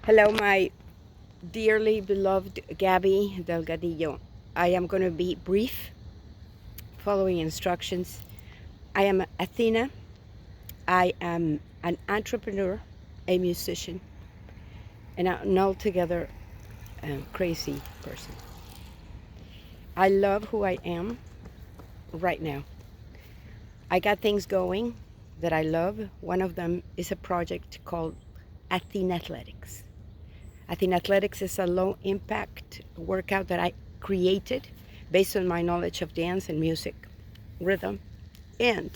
Hello, my dearly beloved Gabby Delgadillo. I am going to be brief, following instructions. I am Athena. I am an entrepreneur, a musician, and an altogether crazy person. I love who I am right now. I got things going that I love. One of them is a project called Athena Athletics. Athena Athletics is a low impact workout that I created based on my knowledge of dance and music, rhythm, and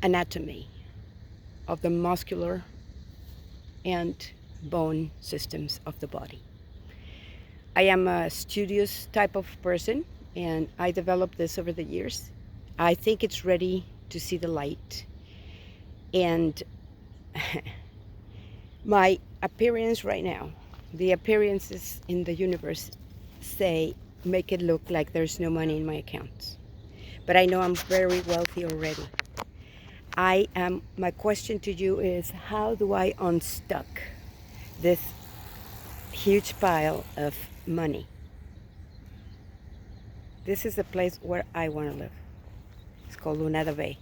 anatomy of the muscular and bone systems of the body. I am a studious type of person, and I developed this over the years. I think it's ready to see the light. And my appearance right now, the appearances in the universe make it look like there's no money in my accounts. But I know I'm very wealthy already. My question to you is, how do I unstuck this huge pile of money? This is the place where I want to live. It's called Lunada Bay.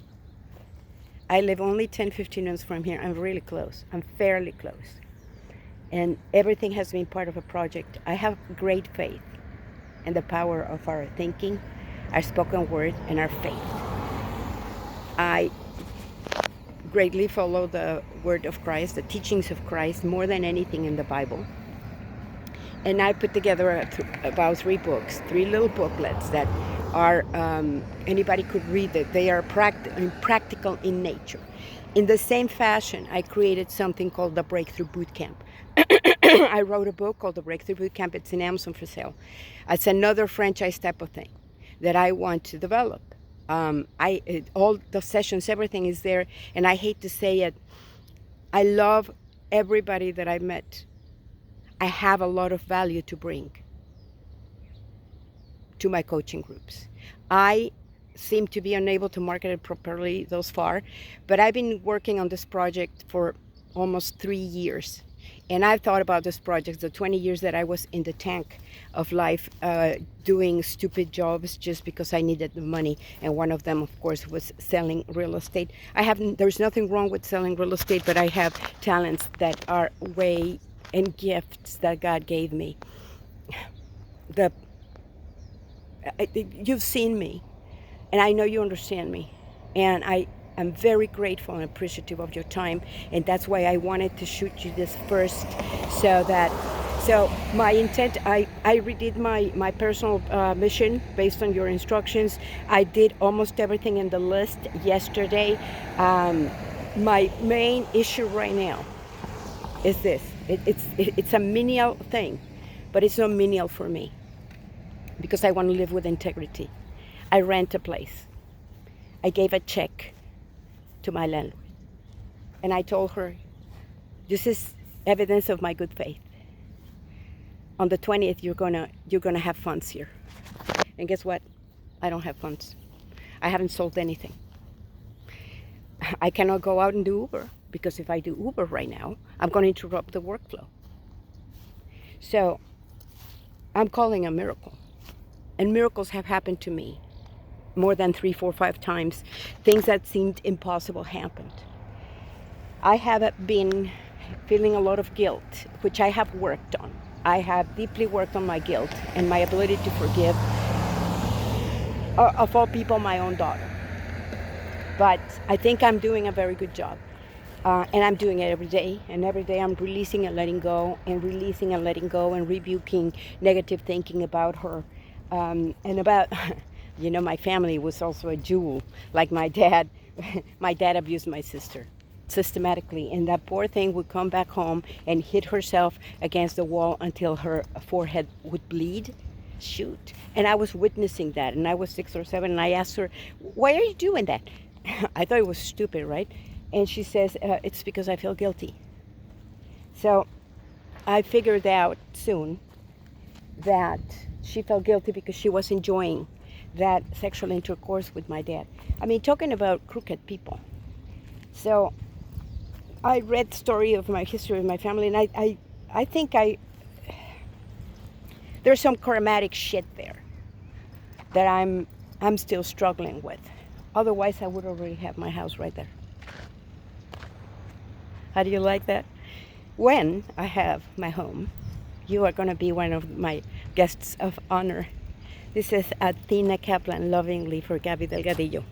I live only 10-15 minutes from here. I'm really close. I'm fairly close. And everything has been part of a project. I have great faith in the power of our thinking, our spoken word, and our faith. I greatly follow the word of Christ, the teachings of Christ, more than anything in the Bible. And I put together about 3 books, 3 little booklets that are, anybody could read it. They are practical in nature. In the same fashion, I created something called the Breakthrough Bootcamp. I wrote a book called the Breakthrough Bootcamp. It's in Amazon for sale. It's another franchise type of thing that I want to develop. All the sessions, everything is there, and I hate to say it, I love everybody that I met. I have a lot of value to bring to my coaching groups. I seem to be unable to market it properly thus far, but I've been working on this project for almost 3 years. And I've thought about this project, the 20 years that I was in the tank of life, doing stupid jobs just because I needed the money. And one of them, of course, was selling real estate. There's nothing wrong with selling real estate, but I have talents that are way and gifts that God gave me. You've seen me, and I know you understand me. And I'm very grateful and appreciative of your time, and that's why I wanted to shoot you this first, so my intent, I redid my personal mission based on your instructions. I did almost everything in the list yesterday. My main issue right now is this. It's a menial thing, but it's not menial for me because I want to live with integrity. I rent a place. I gave a check to my landlord, and I told her, this is evidence of my good faith. On the 20th, you're gonna have funds here. And guess what? I don't have funds. I haven't sold anything. I cannot go out and do Uber, because if I do Uber right now, I'm going to interrupt the workflow. So I'm calling a miracle. And miracles have happened to me more than 3, 4, 5 times. Things that seemed impossible happened. I have been feeling a lot of guilt, which I have worked on. I have deeply worked on my guilt and my ability to forgive, of all people, my own daughter. But I think I'm doing a very good job. And I'm doing it every day. And every day I'm releasing and letting go, and releasing and letting go, and rebuking negative thinking about her. And about, my family was also a jewel. Like my dad. My dad abused my sister systematically. And that poor thing would come back home and hit herself against the wall until her forehead would bleed. Shoot. And I was witnessing that. And I was 6 or 7. And I asked her, why are you doing that? I thought it was stupid, right? And she says, it's because I feel guilty. So I figured out soon that she felt guilty because she was enjoying that sexual intercourse with my dad. I mean, talking about crooked people. So I read the story of my history of my family, and I think there's some karmatic shit there that I'm still struggling with. Otherwise, I would already have my house right there. How do you like that? When I have my home, you are going to be one of my guests of honor. This is Athena Kaplan, lovingly for Gabby Delgadillo.